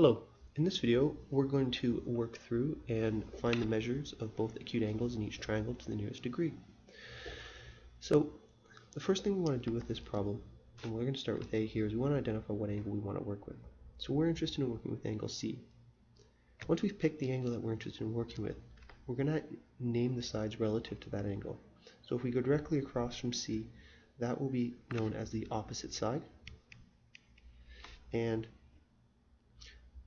Hello, in this video we're going to work through and find the measures of both acute angles in each triangle to the nearest degree. So the first thing we want to do with this problem, and we're going to start with A here, is we want to identify what angle we want to work with. So we're interested in working with angle C. Once we've picked the angle that we're interested in working with, we're going to name the sides relative to that angle. So if we go directly across from C, that will be known as the opposite side, and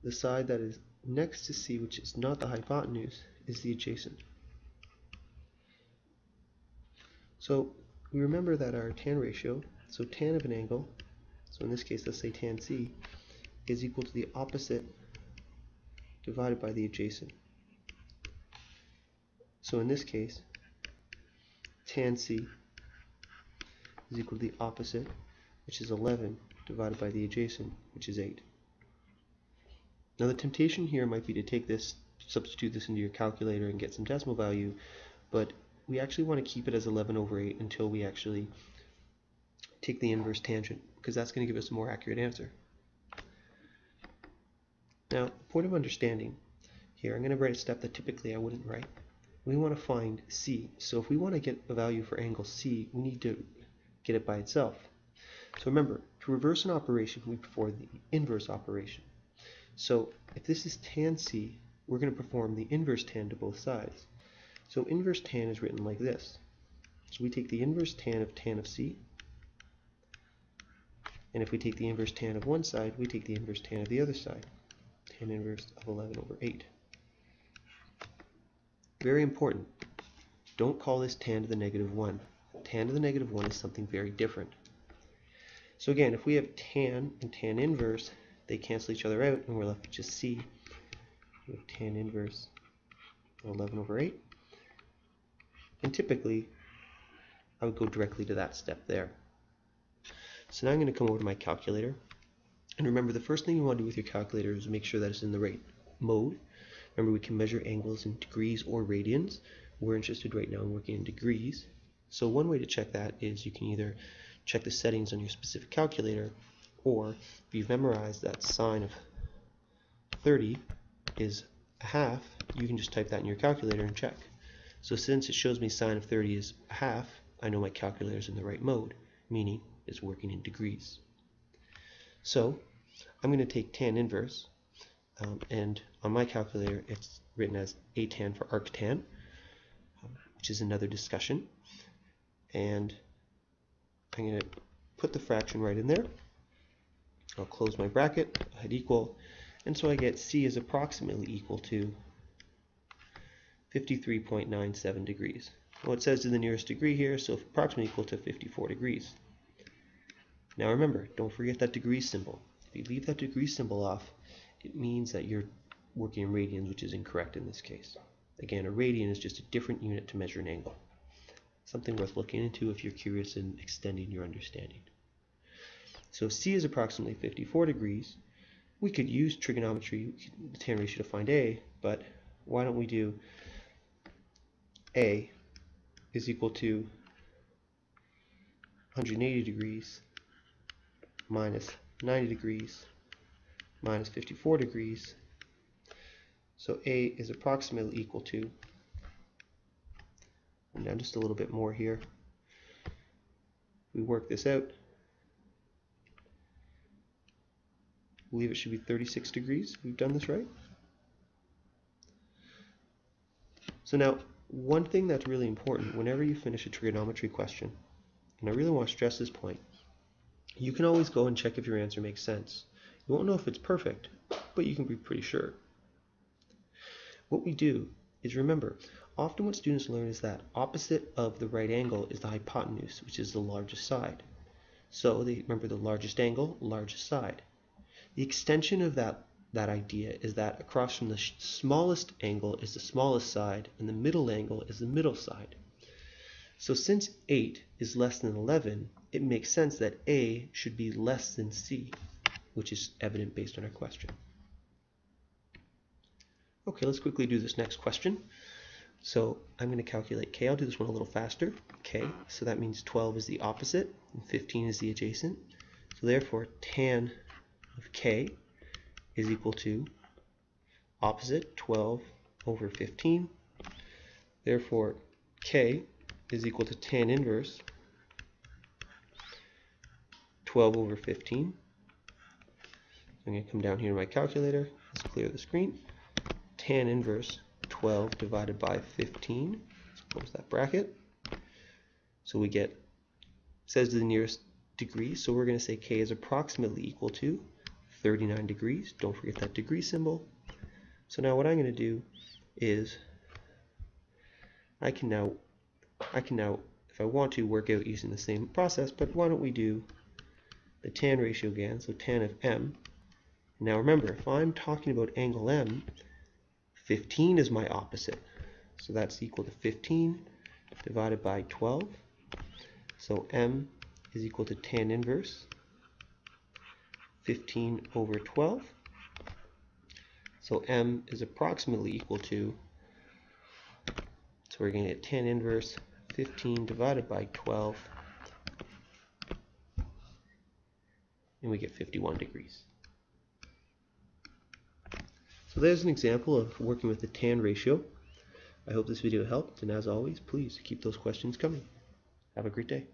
the side that is next to C, which is not the hypotenuse, is the adjacent. So we remember that our tan ratio, so tan of an angle, so in this case let's say tan C, is equal to the opposite divided by the adjacent. So in this case, tan C is equal to the opposite, which is 11, divided by the adjacent, which is 8. Now the temptation here might be to take this, substitute this into your calculator and get some decimal value, but we actually want to keep it as 11 over 8 until we actually take the inverse tangent, because that's going to give us a more accurate answer. Now, point of understanding here, I'm going to write a step that typically I wouldn't write. We want to find C. So if we want to get a value for angle C, we need to get it by itself. So remember, to reverse an operation, we perform the inverse operation. So if this is tan C, we're going to perform the inverse tan to both sides. So inverse tan is written like this. So we take the inverse tan of C, and if we take the inverse tan of one side, we take the inverse tan of the other side. Tan inverse of 11 over 8. Very important. Don't call this tan to the negative 1. Tan to the negative 1 is something very different. So again, if we have tan and tan inverse, they cancel each other out, and we're left with just C. We have tan inverse of 11 over 8. And typically, I would go directly to that step there. So now I'm going to come over to my calculator. And remember, the first thing you want to do with your calculator is make sure that it's in the right mode. Remember, we can measure angles in degrees or radians. We're interested right now in working in degrees. So one way to check that is you can either check the settings on your specific calculator, or if you've memorized that sine of 30 is a half, you can just type that in your calculator and check. So since it shows me sine of 30 is a half, I know my calculator is in the right mode, meaning it's working in degrees. So I'm going to take tan inverse, and on my calculator it's written as atan for arctan, which is another discussion. And I'm going to put the fraction right in there. I'll close my bracket, I hit equal, and so I get C is approximately equal to 53.97 degrees. Well, it says to the nearest degree here, so approximately equal to 54 degrees. Now remember, don't forget that degree symbol. If you leave that degree symbol off, it means that you're working in radians, which is incorrect in this case. Again, a radian is just a different unit to measure an angle. Something worth looking into if you're curious in extending your understanding. So if C is approximately 54 degrees, we could use trigonometry, the tan ratio, to find A, but why don't we do A is equal to 180 degrees minus 90 degrees minus 54 degrees. So A is approximately equal to, and now just a little bit more here, we work this out, I believe it should be 36 degrees. We've done this right. So now, one thing that's really important whenever you finish a trigonometry question, and I really want to stress this point, you can always go and check if your answer makes sense. You won't know if it's perfect, but you can be pretty sure. What we do is, remember, often what students learn is that opposite of the right angle is the hypotenuse, which is the largest side. So they remember the largest angle, largest side. The extension of that idea is that across from the smallest angle is the smallest side, and the middle angle is the middle side. So since 8 is less than 11, it makes sense that A should be less than C, which is evident based on our question. Okay, let's quickly do this next question. So I'm going to calculate K. I'll do this one a little faster. K, so that means 12 is the opposite, and 15 is the adjacent. So therefore, tan of K is equal to opposite 12 over 15. Therefore, K is equal to tan inverse 12 over 15. I'm going to come down here to my calculator. Let's clear the screen. Tan inverse 12 divided by 15. Let's close that bracket. So we get, says to the nearest degree, so we're going to say K is approximately equal to 39 degrees. Don't forget that degree symbol. So now what I'm going to do is I can now, if I want to, work out using the same process, but why don't we do the tan ratio again, so tan of m. Now remember, if I'm talking about angle m, 15 is my opposite. So that's equal to 15 divided by 12. So m is equal to tan inverse 15 over 12. So m is approximately equal to, so we're going to get tan inverse 15 divided by 12, and we get 51 degrees. So there's an example of working with the tan ratio. I hope this video helped, and as always, please keep those questions coming. Have a great day.